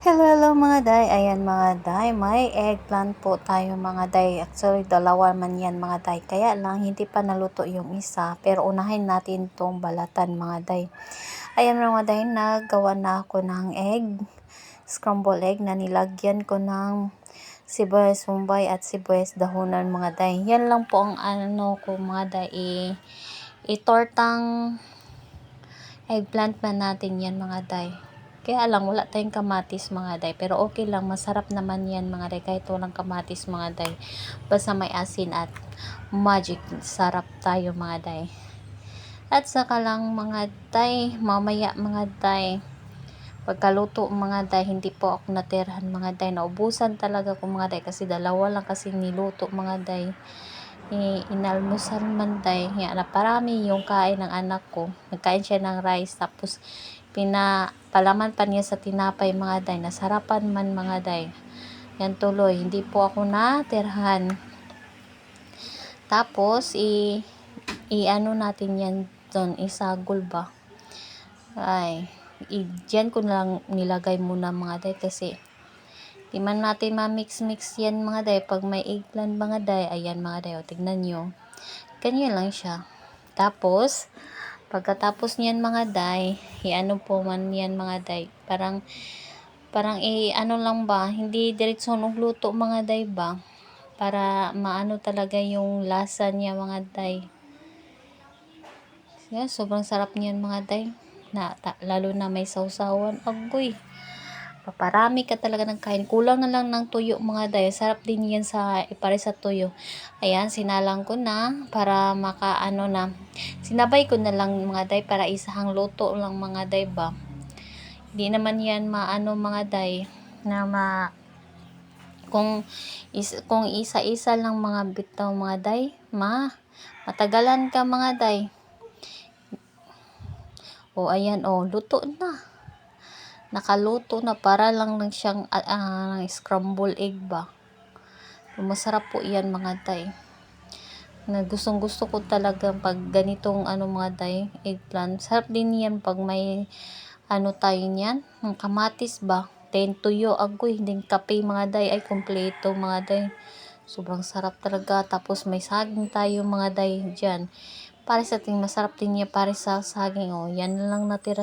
Hello mga day. Ayan mga day, may eggplant po tayo mga day. Actually, dalawa man yan mga day. Kaya lang, hindi pa naluto yung isa. Pero unahin natin tong balatan mga day. Ayan mga day, naggawa na ako ng scramble egg na nilagyan ko ng sibuyas mumbay at sibuyas dahunan mga day. Yan lang po ang ko mga day. Itortang eggplant man natin yan mga day. Kaya lang, wala tayong kamatis mga day. Pero okay lang, masarap naman yan mga day. Kahit walang kamatis mga day. Basta may asin at magic. Sarap tayo mga day. At saka lang mga day, mamaya mga day. Pagkaluto mga day, hindi po ako natirhan mga day. Naubusan talaga ko mga day. Kasi dalawa lang kasi niluto mga day. Inalmusal man day. Yan, naparami yung kain ng anak ko. Nagkain siya ng rice. Tapos palaman pa niya sa tinapay mga day. Nasarapan man mga day. Yan tuloy. Hindi po ako natirhan. Tapos, ano natin yan doon. Isagol ba? Ay, dyan ko na lang nilagay muna mga day. Kasi, di man natin ma-mix-mix yan mga day. Pag may eggplant mga day. Ayan mga day. O, tignan nyo. Ganyan lang siya. Tapos, pagkatapos niyan mga day, ano po man yan mga day, parang ano lang ba, hindi diretso luto mga day ba, para maano talaga yung lasa niya mga day. Yeah, sobrang sarap niyan mga day, lalo na may sausawan, agoy. Paparami ka talaga ng kain. Kulang na lang ng tuyo mga day. Sarap din yan ipare sa tuyo. Ayan, sinalang ko na para makaano na. Sinabay ko na lang mga day para isahang luto lang mga day ba. Hindi naman yan maano mga day na kung isa-isa lang mga bitaw mga day, matagalan ka mga day. O ayan luto na. Nakaluto na, para lang siyang scramble egg ba. Masarap po yan mga day. Gustong gusto ko talaga pag ganitong mga day, eggplant. Sarap din yan pag may tayo niyan, ng kamatis ba, then tuyo, agoy, din kape mga day, ay kompleto mga day. Sobrang sarap talaga. Tapos may saging tayo mga day dyan. Para sa masarap din niya para sa saging. Yan lang natira.